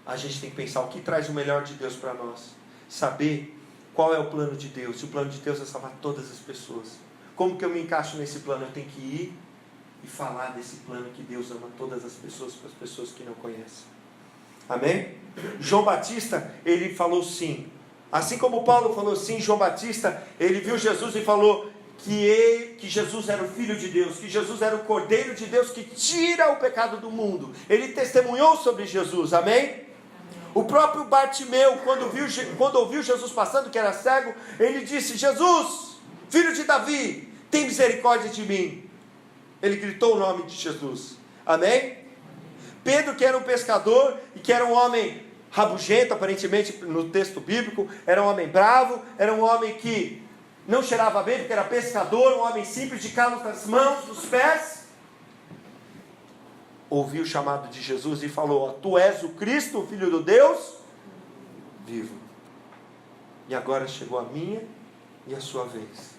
Speaker 1: a gente tem que pensar o que traz o melhor de Deus para nós, saber qual é o plano de Deus. E o plano de Deus é salvar todas as pessoas. Como que eu me encaixo nesse plano? Eu tenho que ir e falar desse plano que Deus ama todas as pessoas, para as pessoas que não conhecem. Amém? João Batista, ele falou sim. Assim como Paulo falou sim, João Batista, ele viu Jesus e falou que Jesus era o Filho de Deus, que Jesus era o Cordeiro de Deus que tira o pecado do mundo. Ele testemunhou sobre Jesus, amém? O próprio Bartimeu, quando ouviu Jesus passando, que era cego, ele disse, Jesus, filho de Davi, tem misericórdia de mim. Ele gritou o nome de Jesus, amém? Pedro, que era um pescador e que era um homem rabugento, aparentemente no texto bíblico, era um homem bravo, era um homem que não cheirava bem, porque era pescador, um homem simples, de calos nas mãos, nos pés, ouviu o chamado de Jesus e falou: tu és o Cristo, o Filho do Deus vivo. E agora chegou a minha e a sua vez.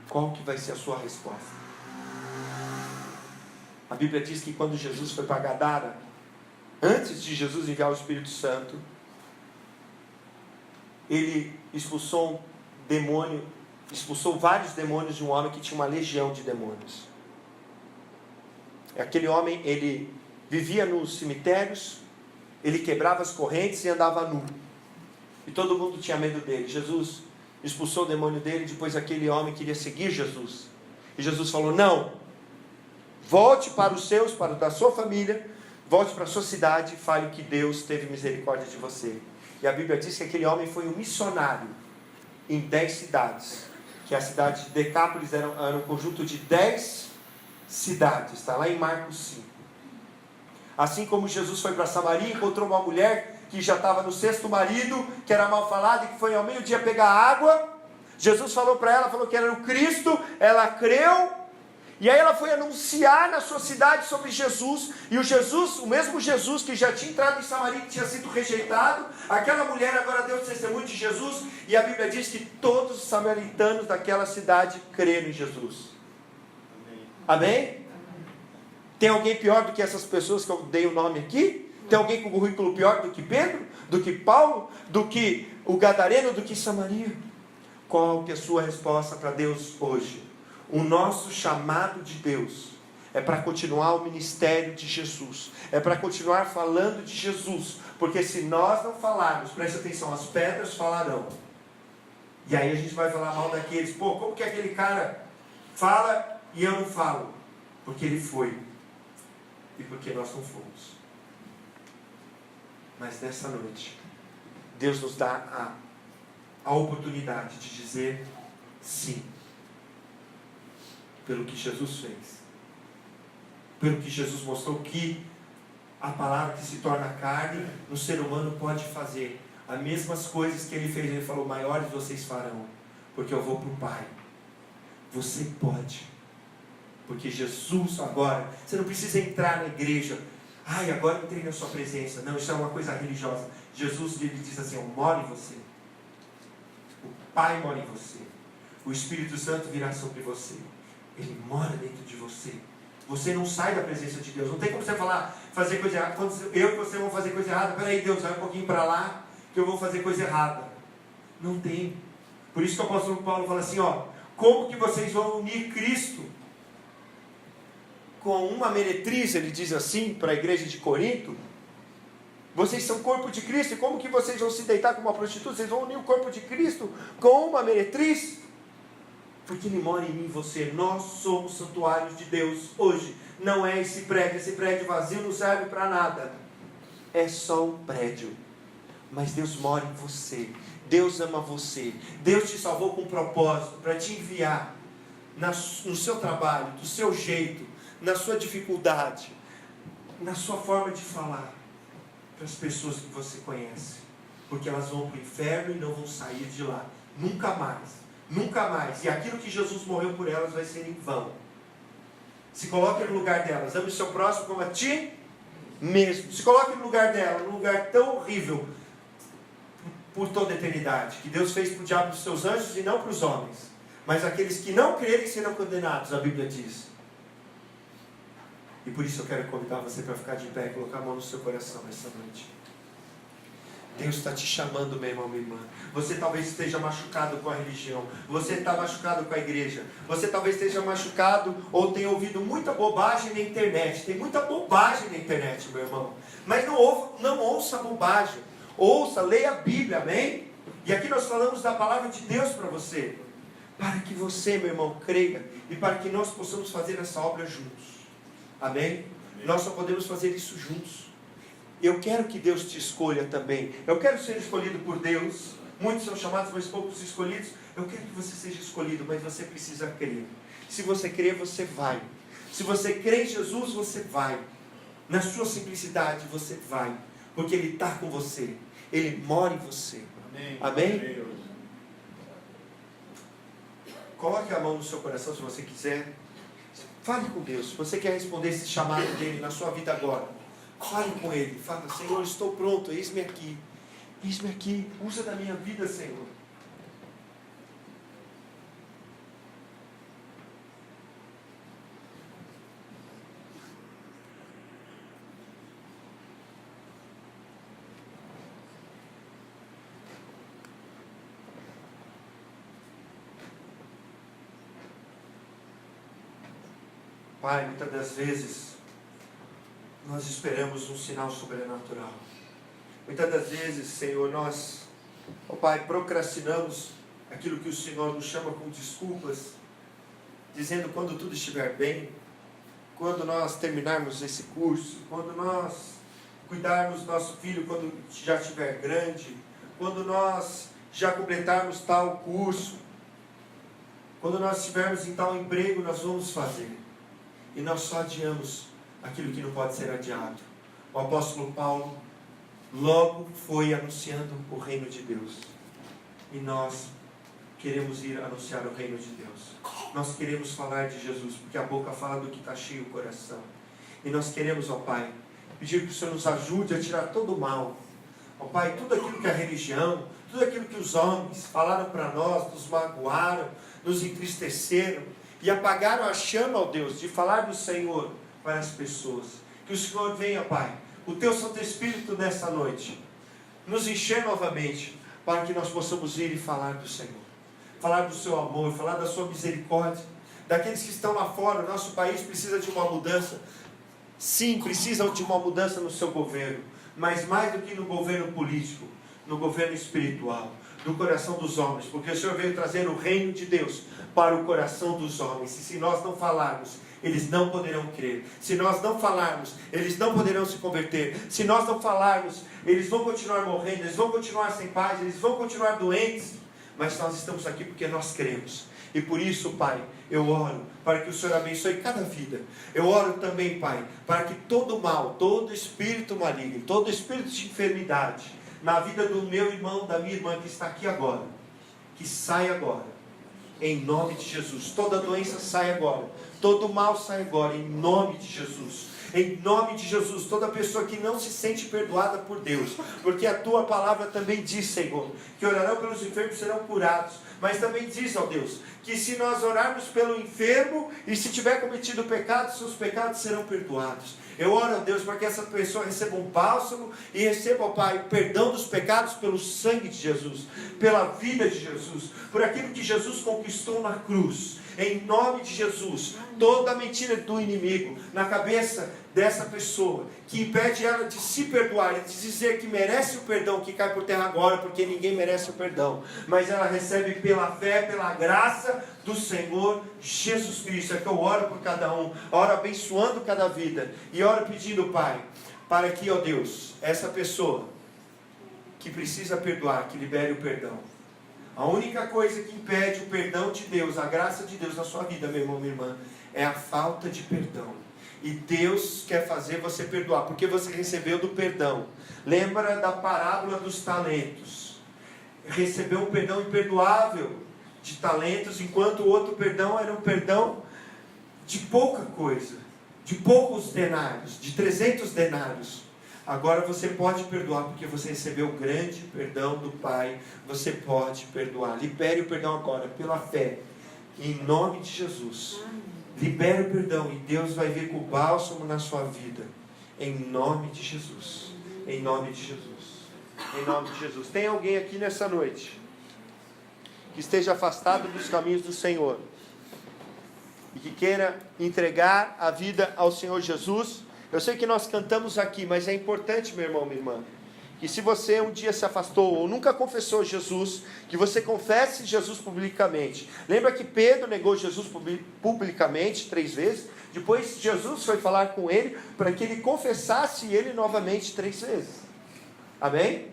Speaker 1: Qual que vai ser a sua resposta? A Bíblia diz que quando Jesus foi para Gadara, antes de Jesus enviar o Espírito Santo, ele expulsou um demônio, expulsou vários demônios de um homem que tinha uma legião de demônios. Aquele homem, ele vivia nos cemitérios, ele quebrava as correntes e andava nu. E todo mundo tinha medo dele. Jesus expulsou o demônio dele, depois aquele homem queria seguir Jesus. E Jesus falou: não, volte para os seus, para o da sua família, volte para a sua cidade e fale que Deus teve misericórdia de você. E a Bíblia diz que aquele homem foi um missionário em 10 cidades. Que a cidade de Decápolis era um conjunto de 10 cidades. Está lá em Marcos 5. Assim como Jesus foi para Samaria, encontrou uma mulher que já estava no 6º marido, que era mal falada e que foi ao meio-dia pegar água. Jesus falou para ela, falou que era o Cristo, ela creu. E aí ela foi anunciar na sua cidade sobre Jesus, e o mesmo Jesus que já tinha entrado em Samaria, que tinha sido rejeitado, aquela mulher agora deu testemunho de Jesus, e a Bíblia diz que todos os samaritanos daquela cidade creram em Jesus. Amém? Tem alguém pior do que essas pessoas que eu dei o nome aqui? Tem alguém com currículo pior do que Pedro? Do que Paulo? Do que o Gadareno? Do que Samaria? Qual que é a sua resposta para Deus hoje? O nosso chamado de Deus é para continuar o ministério de Jesus, é para continuar falando de Jesus, porque se nós não falarmos, preste atenção, as pedras falarão. E aí a gente vai falar mal daqueles: pô, como que aquele cara fala e eu não falo? Porque ele foi e porque nós não fomos. Mas nessa noite Deus nos dá a oportunidade de dizer sim, pelo que Jesus fez, pelo que Jesus mostrou que a palavra que se torna carne no ser humano pode fazer as mesmas coisas que ele fez. Ele falou: maiores vocês farão, porque eu vou para o Pai. Você pode, porque Jesus agora, você não precisa entrar na igreja: ai, agora entrei na sua presença. Não, isso é uma coisa religiosa. Jesus, ele diz assim: eu moro em você, o Pai mora em você, o Espírito Santo virá sobre você. Ele mora dentro de você. Você não sai da presença de Deus. Não tem como você fazer coisa errada. Quando eu e você vamos fazer coisa errada, peraí, Deus, vai um pouquinho para lá, que eu vou fazer coisa errada. Não tem. Por isso que o apóstolo Paulo fala assim: ó, como que vocês vão unir Cristo com uma meretriz? Ele diz assim para a igreja de Corinto: vocês são corpo de Cristo, e como que vocês vão se deitar com uma prostituta? Vocês vão unir o corpo de Cristo com uma meretriz? Porque Ele mora em mim e você. Nós somos santuários de Deus hoje. Não é esse prédio vazio não serve para nada. É só um prédio. Mas Deus mora em você. Deus ama você. Deus te salvou com um propósito, para te enviar no seu trabalho, do seu jeito, na sua dificuldade, na sua forma de falar, para as pessoas que você conhece. Porque elas vão para o inferno e não vão sair de lá. Nunca mais. Nunca mais. E aquilo que Jesus morreu por elas vai ser em vão. Se coloque no lugar delas. Ame o seu próximo como a ti mesmo. Se coloque no lugar dela, num lugar tão horrível, por toda a eternidade, que Deus fez para o diabo e para os seus anjos e não para os homens. Mas aqueles que não crerem serão condenados, a Bíblia diz. E por isso eu quero convidar você para ficar de pé e colocar a mão no seu coração essa noite. Deus está te chamando, meu irmão, minha irmã. Você talvez esteja machucado com a religião. Você está machucado com a igreja. Você talvez esteja machucado ou tenha ouvido muita bobagem na internet. Tem muita bobagem na internet, meu irmão. Mas não ouça bobagem. Ouça, leia a Bíblia, amém? E aqui nós falamos da palavra de Deus para você. Para que você, meu irmão, creia. E para que nós possamos fazer essa obra juntos. Amém? Nós só podemos fazer isso juntos. Eu quero que Deus te escolha também. Eu quero ser escolhido por Deus. Muitos são chamados, mas poucos escolhidos. Eu quero que você seja escolhido, mas você precisa crer. Se você crer, você vai. Se você crê em Jesus, você vai. Na sua simplicidade você vai, porque Ele está com você, Ele mora em você. Amém? Coloque a mão no seu coração se você quiser. Fale com Deus. Se você quer responder esse chamado dele na sua vida agora, fale com Ele. Fala: Senhor, estou pronto, eis-me aqui. Eis-me aqui, usa da minha vida, Senhor. Pai, muitas das vezes nós esperamos um sinal sobrenatural. Muitas das vezes, Senhor, nós, ó Pai, procrastinamos aquilo que o Senhor nos chama com desculpas, dizendo quando tudo estiver bem, quando nós terminarmos esse curso, quando nós cuidarmos do nosso filho quando já estiver grande, quando nós já completarmos tal curso, quando nós estivermos em tal emprego, nós vamos fazer. E nós só adiamos aquilo que não pode ser adiado. O apóstolo Paulo logo foi anunciando o reino de Deus. E nós queremos ir anunciar o reino de Deus. Nós queremos falar de Jesus, porque a boca fala do que está cheio o coração. E nós queremos, ó Pai, pedir que o Senhor nos ajude a tirar todo o mal. Ó Pai, tudo aquilo que a religião, tudo aquilo que os homens falaram para nós, nos magoaram, nos entristeceram, e apagaram a chama, ó Deus, de falar do Senhor para as pessoas. Que o Senhor venha, Pai, o Teu Santo Espírito nessa noite, nos encher novamente, para que nós possamos ir e falar do Senhor. Falar do Seu amor, falar da Sua misericórdia, daqueles que estão lá fora. O nosso país precisa de uma mudança. Sim, precisam de uma mudança no seu governo, mas mais do que no governo político, no governo espiritual, no coração dos homens, porque o Senhor veio trazer o reino de Deus para o coração dos homens. E se nós não falarmos, eles não poderão crer. Se nós não falarmos, eles não poderão se converter. Se nós não falarmos, eles vão continuar morrendo, eles vão continuar sem paz, eles vão continuar doentes. Mas nós estamos aqui porque nós cremos. E por isso, Pai, eu oro para que o Senhor abençoe cada vida. Eu oro também, Pai, para que todo mal, todo espírito maligno, todo espírito de enfermidade na vida do meu irmão, da minha irmã que está aqui agora, que saia agora, em nome de Jesus. Toda doença sai agora, todo mal sai agora, em nome de Jesus. Em nome de Jesus, toda pessoa que não se sente perdoada por Deus, porque a Tua palavra também diz, Senhor, que orarão pelos enfermos e serão curados, mas também diz, ó Deus, que se nós orarmos pelo enfermo e se tiver cometido pecado, seus pecados serão perdoados. Eu oro, ó Deus, para que essa pessoa receba um bálsamo e receba, ó Pai, o perdão dos pecados pelo sangue de Jesus, pela vida de Jesus, por aquilo que Jesus conquistou na cruz. Em nome de Jesus, toda mentira do inimigo na cabeça dessa pessoa, que impede ela de se perdoar e de dizer que merece o perdão, que cai por terra agora, porque ninguém merece o perdão, mas ela recebe pela fé, pela graça do Senhor Jesus Cristo. É que eu oro por cada um, oro abençoando cada vida, e oro pedindo, Pai, para que, ó Deus, essa pessoa que precisa perdoar, que libere o perdão. A única coisa que impede o perdão de Deus, a graça de Deus na sua vida, meu irmão, minha irmã, é a falta de perdão. E Deus quer fazer você perdoar, porque você recebeu do perdão. Lembra da parábola dos talentos? Recebeu um perdão imperdoável de talentos, enquanto o outro perdão era um perdão de pouca coisa, de poucos denários, de 300 denários. Agora você pode perdoar, porque você recebeu o grande perdão do Pai. Você pode perdoar. Libere o perdão agora, pela fé, em nome de Jesus. Libere o perdão, e Deus vai vir com o bálsamo na sua vida, em nome de Jesus. Em nome de Jesus. Em nome de Jesus. Tem alguém aqui nessa noite que esteja afastado dos caminhos do Senhor e que queira entregar a vida ao Senhor Jesus? Eu sei que nós cantamos aqui, mas é importante, meu irmão, minha irmã, que se você um dia se afastou ou nunca confessou Jesus, que você confesse Jesus publicamente. Lembra que Pedro negou Jesus publicamente 3 vezes? Depois Jesus foi falar com ele para que ele confessasse ele novamente 3 vezes. Amém?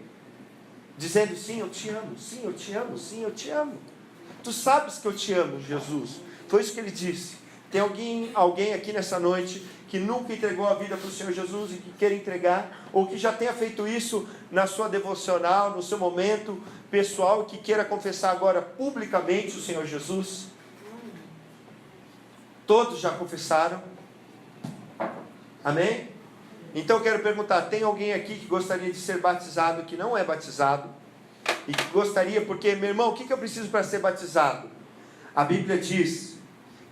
Speaker 1: Dizendo: sim, eu te amo, sim, eu te amo, sim, eu te amo. Tu sabes que eu te amo, Jesus. Foi isso que ele disse. Tem alguém aqui nessa noite que nunca entregou a vida para o Senhor Jesus e que queira entregar, ou que já tenha feito isso na sua devocional, no seu momento pessoal, e que queira confessar agora publicamente o Senhor Jesus? Todos já confessaram? Amém? Então eu quero perguntar, tem alguém aqui que gostaria de ser batizado, que não é batizado, e que gostaria, porque, meu irmão, o que eu preciso para ser batizado? A Bíblia diz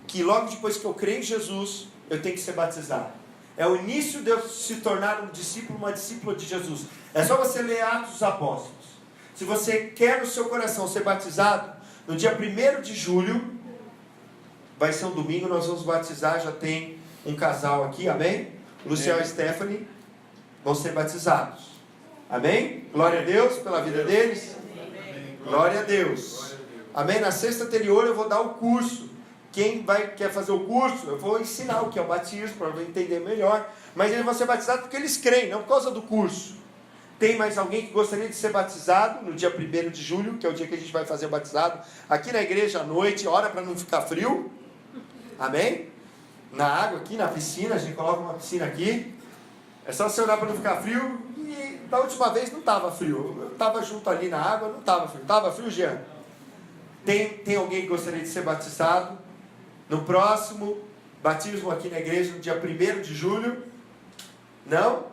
Speaker 1: que logo depois que eu creio em Jesus, eu tenho que ser batizado. É o início de eu se tornar um discípulo, uma discípula de Jesus. É só você ler Atos dos Apóstolos. Se você quer no seu coração ser batizado, no dia 1º de julho, vai ser um domingo, nós vamos batizar, já tem um casal aqui, amém? O Luciel e Stephanie vão ser batizados. Amém? Glória a Deus pela vida deles. Glória a Deus. Amém? Na sexta anterior eu vou dar o curso. Quem quer fazer o curso, eu vou ensinar o que é o batismo, para entender melhor. Mas eles vão ser batizados porque eles creem, não por causa do curso. Tem mais alguém que gostaria de ser batizado no dia 1º de julho, que é o dia que a gente vai fazer o batizado, aqui na igreja à noite, ora para não ficar frio. Amém? Na água aqui, na piscina, a gente coloca uma piscina aqui. É só você orar para não ficar frio. E da última vez não estava frio. Eu estava junto ali na água, não estava frio. Estava frio, Jean? Tem alguém que gostaria de ser batizado? No próximo batismo aqui na igreja, no dia 1º de julho? Não?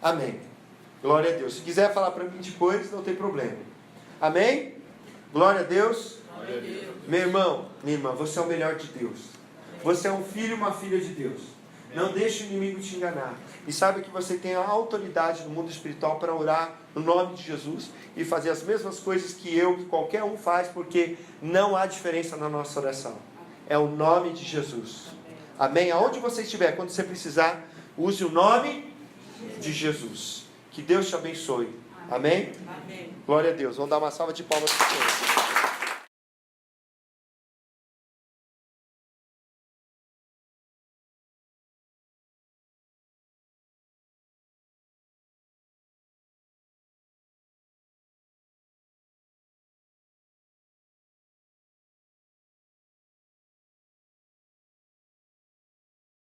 Speaker 1: Amém. Glória a Deus. Se quiser falar para mim depois, não tem problema. Amém? Glória a Deus.
Speaker 2: Glória a Deus.
Speaker 1: Meu irmão, minha irmã, você é o melhor de Deus. Você é um filho e uma filha de Deus. Não deixe o inimigo te enganar. E saiba que você tem a autoridade no mundo espiritual para orar no nome de Jesus e fazer as mesmas coisas que qualquer um faz, porque não há diferença na nossa oração. É o nome de Jesus. Amém? Aonde você estiver, quando você precisar, use o nome de Jesus. Que Deus te abençoe. Amém?
Speaker 2: Amém.
Speaker 1: Glória a Deus. Vamos dar uma salva de palmas para o Senhor.